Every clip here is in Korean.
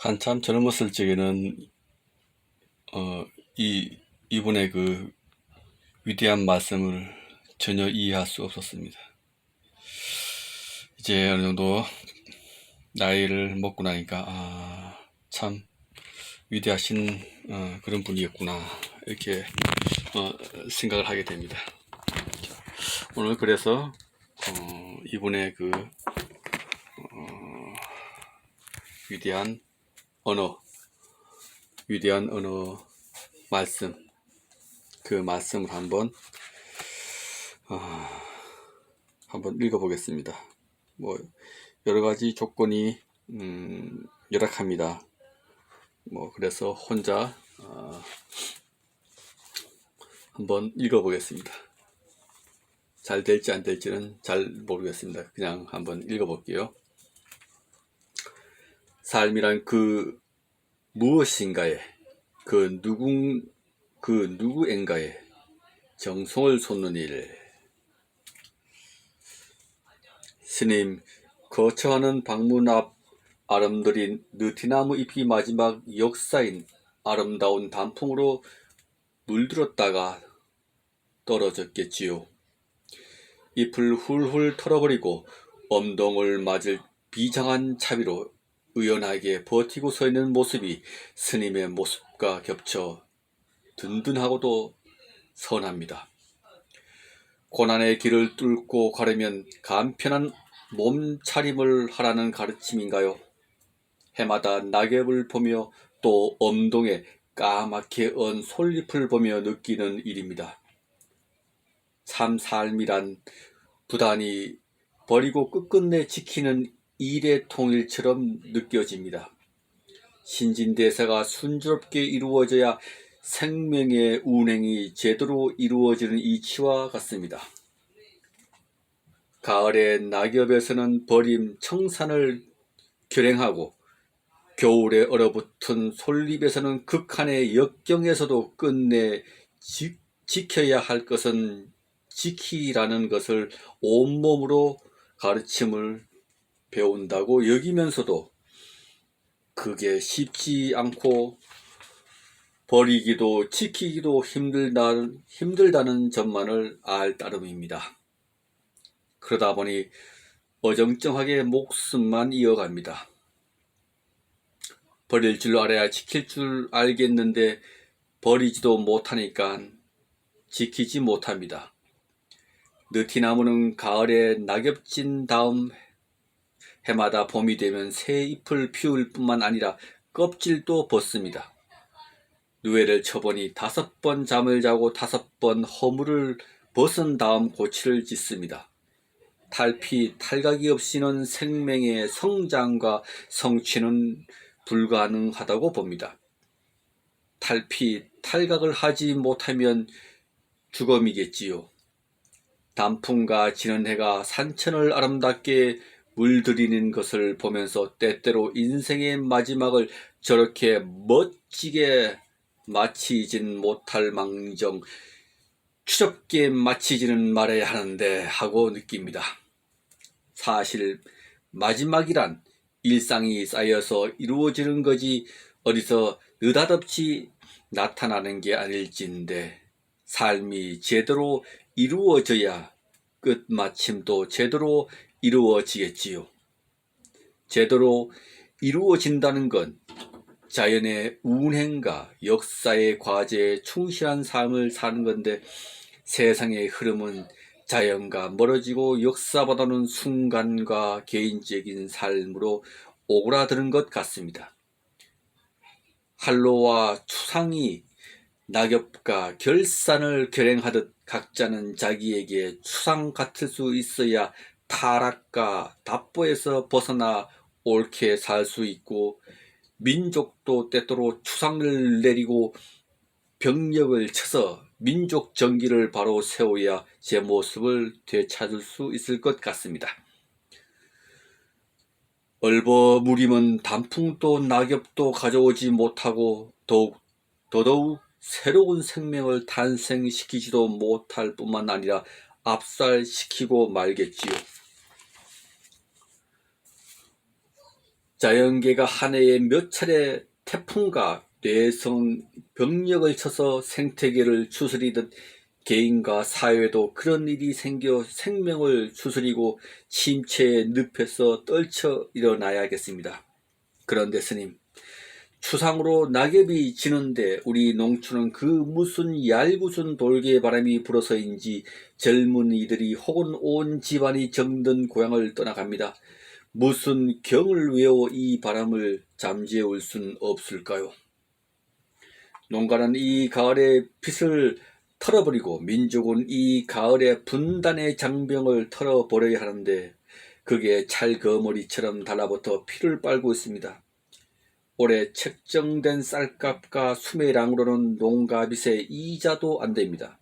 한참 젊었을 적에는 이분의 그 위대한 말씀을 전혀 이해할 수 없었습니다. 이제 어느 정도 나이를 먹고 나니까 참 위대하신 그런 분이었구나 이렇게 생각을 하게 됩니다. 오늘 그래서 이분의 그 위대한 언어 말씀, 그 말씀을 한번 읽어보겠습니다. 뭐 여러 가지 조건이 열악합니다. 그래서 혼자 한번 읽어보겠습니다. 잘 될지 안 될지는 잘 모르겠습니다. 그냥 한번 읽어볼게요. 삶이란 그 무엇인가에, 그 누구인가에 정성을 쏟는 일. 스님, 거처하는 방문 앞 아름드린 느티나무 잎이 마지막 역사인 아름다운 단풍으로 물들었다가 떨어졌겠지요. 잎을 훌훌 털어버리고 엄동을 맞을 비장한 차비로 의연하게 버티고 서 있는 모습이 스님의 모습과 겹쳐 든든하고도 선합니다. 고난의 길을 뚫고 가려면 간편한 몸차림을 하라는 가르침인가요? 해마다 낙엽을 보며 또 엄동에 까맣게 언 솔잎을 보며 느끼는 일입니다. 참 삶이란 부단히 버리고 끝끝내 지키는 일의 통일처럼 느껴집니다. 신진대사가 순조롭게 이루어져야 생명의 운행이 제대로 이루어지는 이치와 같습니다. 가을의 낙엽에서는 버림 청산을 결행하고 겨울에 얼어붙은 솔잎에서는 극한의 역경에서도 끝내 지켜야 할 것은 지키라는 것을 온몸으로 가르침을 배운다고 여기면서도 그게 쉽지 않고 버리기도 지키기도 힘들다는 점만을 알 따름입니다. 그러다 보니 어정쩡하게 목숨만 이어갑니다. 버릴 줄 알아야 지킬 줄 알겠는데 버리지도 못하니까 지키지 못합니다. 느티나무는 가을에 낙엽진 다음 해마다 봄이 되면 새 잎을 피울 뿐만 아니라 껍질도 벗습니다. 누에를 쳐보니 5번 잠을 자고 5번 허물을 벗은 다음 고치를 짓습니다. 탈피, 탈각이 없이는 생명의 성장과 성취는 불가능하다고 봅니다. 탈피, 탈각을 하지 못하면 죽음이겠지요. 단풍과 지는 해가 산천을 아름답게 물들이는 것을 보면서 때때로 인생의 마지막을 저렇게 멋지게 마치진 못할 망정 추접게 마치지는 말아야 하는데 하고 느낍니다. 사실 마지막이란 일상이 쌓여서 이루어지는 거지 어디서 느닷없이 나타나는 게 아닐진데 삶이 제대로 이루어져야 끝마침도 제대로 이루어지겠지요. 제대로 이루어진다는 건 자연의 운행과 역사의 과제에 충실한 삶을 사는 건데 세상의 흐름은 자연과 멀어지고 역사보다는 순간과 개인적인 삶으로 오그라드는 것 같습니다. 한로와 추상이 낙엽과 결산을 결행하듯 각자는 자기에게 추상 같을 수 있어야 타락과 답보에서 벗어나 옳게 살 수 있고 민족도 때때로 추상을 내리고 병력을 쳐서 민족 정기를 바로 세워야 제 모습을 되찾을 수 있을 것 같습니다. 얼버무림은 단풍도 낙엽도 가져오지 못하고 더더욱 새로운 생명을 탄생시키지도 못할 뿐만 아니라 압살시키고 말겠지요. 자연계가 한 해에 몇 차례 태풍과 뇌성 병력을 쳐서 생태계를 추스리듯 개인과 사회도 그런 일이 생겨 생명을 추스리고 침체의 늪에서 떨쳐 일어나야겠습니다. 그런데 스님, 추상으로 낙엽이 지는데 우리 농촌은 그 무슨 얄궂은 돌개 바람이 불어서인지 젊은이들이 혹은 온 집안이 정든 고향을 떠나갑니다. 무슨 경을 외워 이 바람을 잠재울 순 없을까요? 농가는 이 가을에 빚을 털어버리고 민족은 이 가을에 분단의 장병을 털어버려야 하는데 그게 찰거머리처럼 달라붙어 피를 빨고 있습니다. 올해 책정된 쌀값과 수매량으로는 농가빚의 이자도 안 됩니다.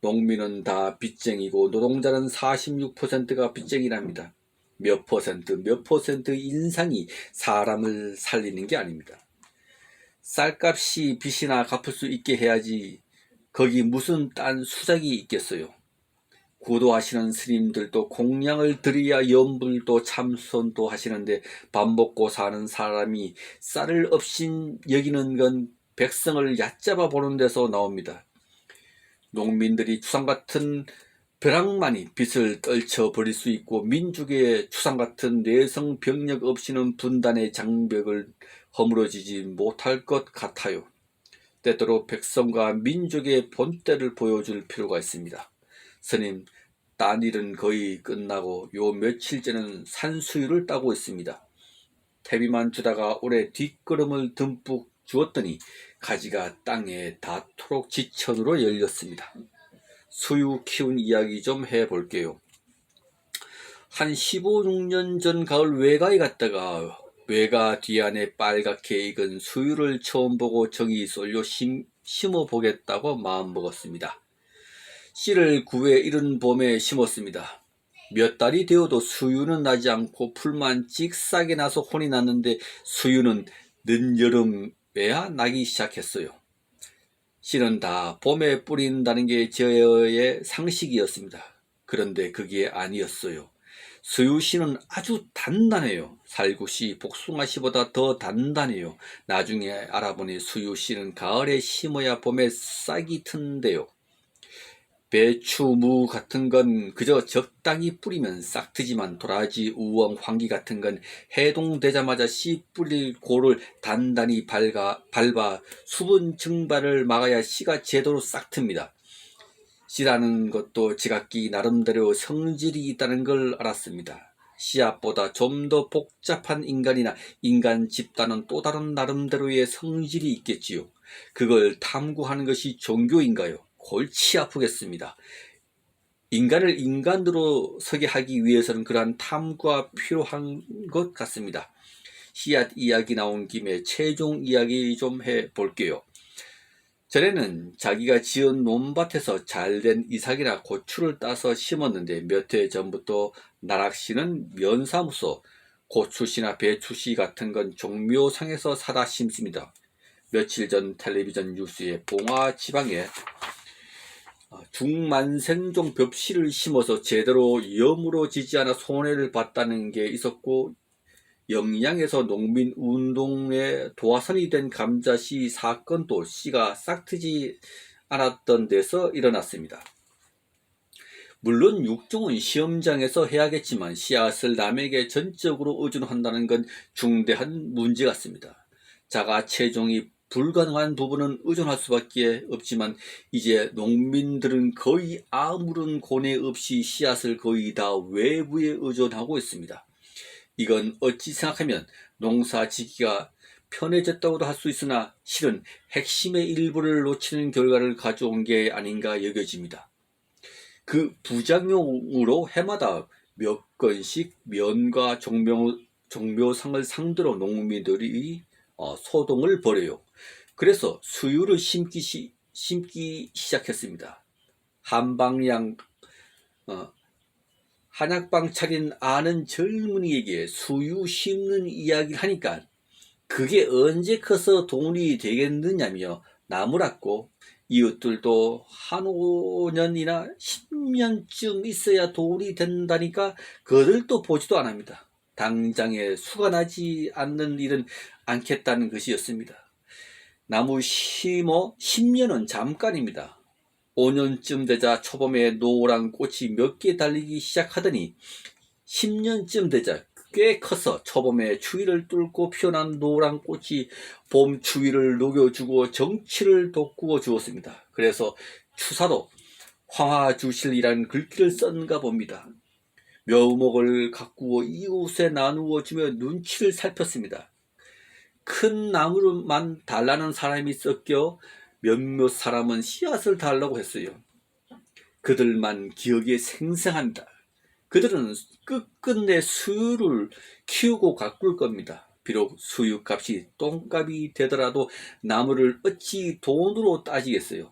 농민은 다 빚쟁이고 노동자는 46%가 빚쟁이랍니다. 몇 퍼센트 인상이 사람을 살리는 게 아닙니다. 쌀값이 빚이나 갚을 수 있게 해야지 거기 무슨 딴 수작이 있겠어요. 구도하시는 스님들도 공양을 드려야 염불도 참선도 하시는데 밥 먹고 사는 사람이 쌀을 없인 여기는 건 백성을 얕잡아 보는 데서 나옵니다. 농민들이 추상같은 벼락만이 빚을 떨쳐버릴 수 있고 민족의 추상같은 내성 병력 없이는 분단의 장벽을 허물어지지 못할 것 같아요. 때때로 백성과 민족의 본때를 보여줄 필요가 있습니다. 스님, 딴 일은 거의 끝나고 요 며칠째는 산수유를 따고 있습니다. 퇴비만 주다가 올해 뒷걸음을 듬뿍 주었더니 가지가 땅에 닿도록 지천으로 열렸습니다. 수유 키운 이야기 좀 해볼게요. 한 15, 16년 전 가을 외가에 갔다가 외가 뒤안에 빨갛게 익은 수유를 처음 보고 정이 쏠려 심어보겠다고 마음먹었습니다. 씨를 9회 이른 봄에 심었습니다. 몇 달이 되어도 수유는 나지 않고 풀만 찍싸게 나서 혼이 났는데 수유는 늦여름에야 나기 시작했어요. 씨는 다 봄에 뿌린다는 게 저의 상식이었습니다. 그런데 그게 아니었어요. 수유씨는 아주 단단해요. 살구씨, 복숭아씨보다 더 단단해요. 나중에 알아보니 수유씨는 가을에 심어야 봄에 싹이 튼대요. 배추, 무 같은 건 그저 적당히 뿌리면 싹 트지만 도라지, 우엉, 황기 같은 건 해동되자마자 씨 뿌릴 고를 단단히 밟아 수분 증발을 막아야 씨가 제대로 싹 틉니다. 씨라는 것도 지각기 나름대로 성질이 있다는 걸 알았습니다. 씨앗보다 좀 더 복잡한 인간이나 인간 집단은 또 다른 나름대로의 성질이 있겠지요. 그걸 탐구하는 것이 종교인가요? 골치 아프겠습니다. 인간을 인간으로 서게 하기 위해서는 그러한 탐구가 필요한 것 같습니다. 씨앗 이야기 나온 김에 최종 이야기 좀 해볼게요. 전에는 자기가 지은 논밭에서 잘된 이삭이나 고추를 따서 심었는데 몇 해 전부터 나락씨는 면사무소, 고추씨나 배추씨 같은 건 종묘상에서 사다 심습니다. 며칠 전 텔레비전 뉴스에 봉화 지방에 중만생종 벽씨를 심어서 제대로 여물어지지 않아 손해를 봤다는 게 있었고 영양에서 농민운동의 도화선이 된 감자씨 사건도 씨가 싹 트지 않았던 데서 일어났습니다. 물론 육종은 시험장에서 해야겠지만 씨앗을 남에게 전적으로 의존한다는 건 중대한 문제 같습니다. 자가 체종이 불가능한 부분은 의존할 수밖에 없지만 이제 농민들은 거의 아무런 고뇌 없이 씨앗을 거의 다 외부에 의존하고 있습니다. 이건 어찌 생각하면 농사 짓기가 편해졌다고도 할 수 있으나 실은 핵심의 일부를 놓치는 결과를 가져온 게 아닌가 여겨집니다. 그 부작용으로 해마다 몇 건씩 면과 종묘상을 상대로 농민들이 소동을 벌여요. 그래서 수유를 심기 시작했습니다. 한약방 차린 아는 젊은이에게 수유 심는 이야기를 하니까 그게 언제 커서 돈이 되겠느냐며 나무랐고 이웃들도 한 5년이나 10년쯤 있어야 돈이 된다니까 그들도 보지도 않습니다. 당장에 수가 나지 않는 일은 않겠다는 것이었습니다. 나무 심어 10년은 잠깐입니다. 5년쯤 되자 초봄에 노란 꽃이 몇 개 달리기 시작하더니 10년쯤 되자 꽤 커서 초봄에 추위를 뚫고 피어난 노란 꽃이 봄 추위를 녹여주고 정취를 돋구어 주었습니다. 그래서 추사도 황화주실이라는 글귀를 썼는가 봅니다. 묘목을 가꾸어 이웃에 나누어 주며 눈치를 살폈습니다. 큰 나무만 달라는 사람이 섞여 몇몇 사람은 씨앗을 달라고 했어요. 그들만 기억에 생생합니다. 그들은 끝끝내 수유를 키우고 가꿀 겁니다. 비록 수유값이 똥값이 되더라도 나무를 어찌 돈으로 따지겠어요.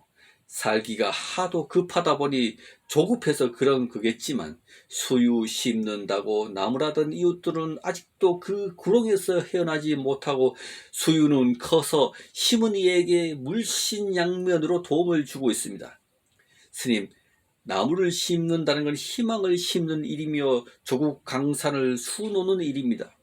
살기가 하도 급하다 보니 조급해서 그런 거겠지만 수유 심는다고 나무라던 이웃들은 아직도 그 구렁에서 헤어나지 못하고 수유는 커서 심은 이에게 물신양면으로 도움을 주고 있습니다. 스님, 나무를 심는다는 건 희망을 심는 일이며 조국 강산을 수놓는 일입니다.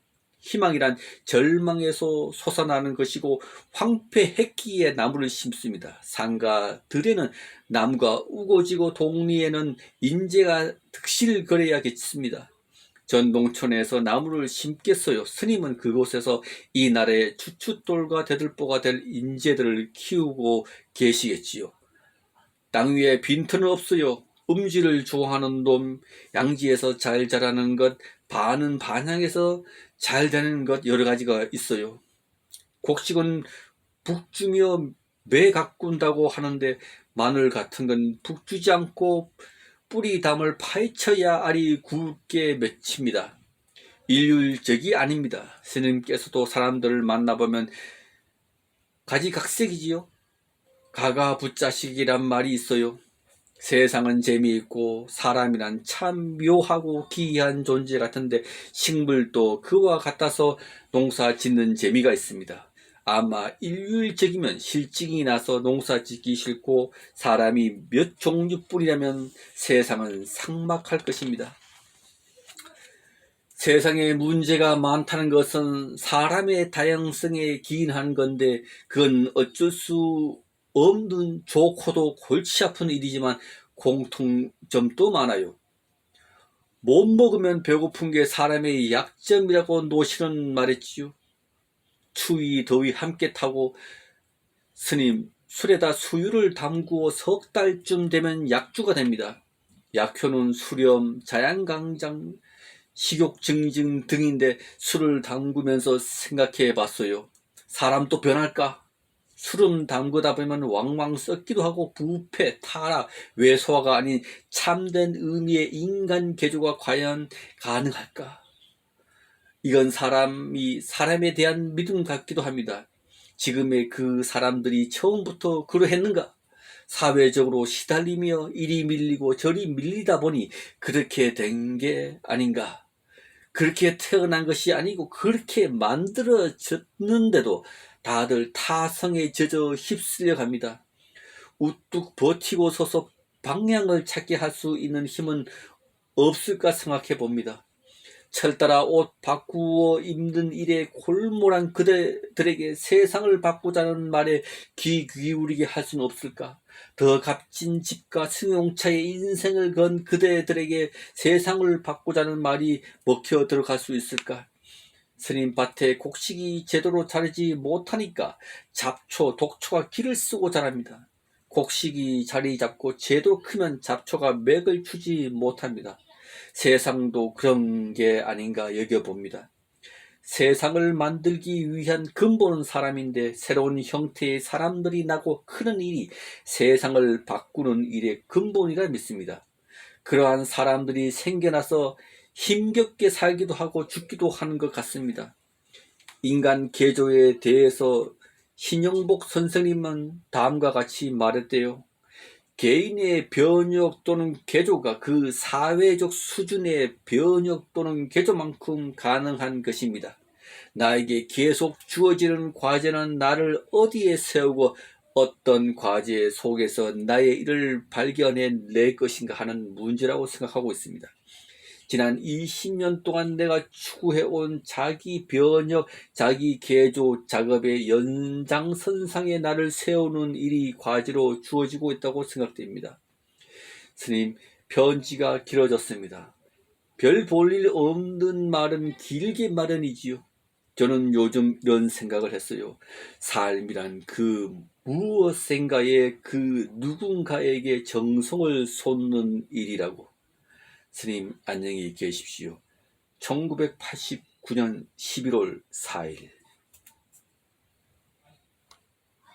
희망이란 절망에서 솟아나는 것이고 황폐했기에 나무를 심습니다. 산과 들에는 나무가 우거지고 동리에는 인재가 득실거려야겠습니다. 전 농촌에서 나무를 심겠어요. 스님은 그곳에서 이 나라의 주춧돌과 대들보가 될 인재들을 키우고 계시겠지요. 땅 위에 빈틈은 없어요. 음지를 좋아하는 놈, 양지에서 잘 자라는 것, 반은 반향에서 잘 되는 것 여러 가지가 있어요. 곡식은 북주며 매 가꾼다고 하는데 마늘 같은 건 북주지 않고 뿌리 담을 파헤쳐야 알이 굵게 맺힙니다. 일률적이 아닙니다. 스님께서도 사람들을 만나보면 가지각색이지요. 가가부짜식이란 말이 있어요. 세상은 재미있고 사람이란 참 묘하고 기이한 존재 같은데 식물도 그와 같아서 농사 짓는 재미가 있습니다. 아마 일률적이면 실증이 나서 농사 짓기 싫고 사람이 몇 종류뿐이라면 세상은 삭막할 것입니다. 세상에 문제가 많다는 것은 사람의 다양성에 기인한 건데 그건 어쩔 수 없는 좋고도 골치 아픈 일이지만 공통점도 많아요. 못 먹으면 배고픈 게 사람의 약점이라고 노실은 말했지요. 추위 더위 함께 타고 스님 술에다 수유를 담그어 석 달쯤 되면 약주가 됩니다. 약효는 수렴, 자양강장, 식욕 증진 등인데 술을 담그면서 생각해 봤어요. 사람도 변할까? 술은 담그다 보면 왕왕 썩기도 하고 부패, 타락, 외소화가 아닌 참된 의미의 인간 개조가 과연 가능할까? 이건 사람에 대한 믿음 같기도 합니다. 지금의 그 사람들이 처음부터 그러했는가? 사회적으로 시달리며 이리 밀리고 저리 밀리다 보니 그렇게 된 게 아닌가? 그렇게 태어난 것이 아니고 그렇게 만들어졌는데도 다들 타성에 젖어 휩쓸려 갑니다. 우뚝 버티고 서서 방향을 찾게 할 수 있는 힘은 없을까 생각해 봅니다. 철따라 옷 바꾸어 입는 일에 골몰한 그대들에게 세상을 바꾸자는 말에 귀 기울이게 할 수는 없을까? 더 값진 집과 승용차에 인생을 건 그대들에게 세상을 바꾸자는 말이 먹혀 들어갈 수 있을까? 스님밭에 곡식이 제대로 자라지 못하니까 잡초, 독초가 길을 쓰고 자랍니다. 곡식이 자리 잡고 제대로 크면 잡초가 맥을 추지 못합니다. 세상도 그런 게 아닌가 여겨봅니다. 세상을 만들기 위한 근본은 사람인데 새로운 형태의 사람들이 나고 크는 일이 세상을 바꾸는 일의 근본이라 믿습니다. 그러한 사람들이 생겨나서 힘겹게 살기도 하고 죽기도 하는 것 같습니다. 인간 개조에 대해서 신영복 선생님은 다음과 같이 말했대요. 개인의 변혁 또는 개조가 그 사회적 수준의 변혁 또는 개조만큼 가능한 것입니다. 나에게 계속 주어지는 과제는 나를 어디에 세우고 어떤 과제 속에서 나의 일을 발견해 낼 것인가 하는 문제라고 생각하고 있습니다. 지난 20년 동안 내가 추구해온 자기 변혁, 자기 개조 작업의 연장선상에 나를 세우는 일이 과제로 주어지고 있다고 생각됩니다. 스님, 편지가 길어졌습니다. 별 볼 일 없는 말은 길게 마련이지요. 저는 요즘 이런 생각을 했어요. 삶이란 그 무엇인가에 그 누군가에게 정성을 쏟는 일이라고. 스님, 안녕히 계십시오. 1989년 11월 4일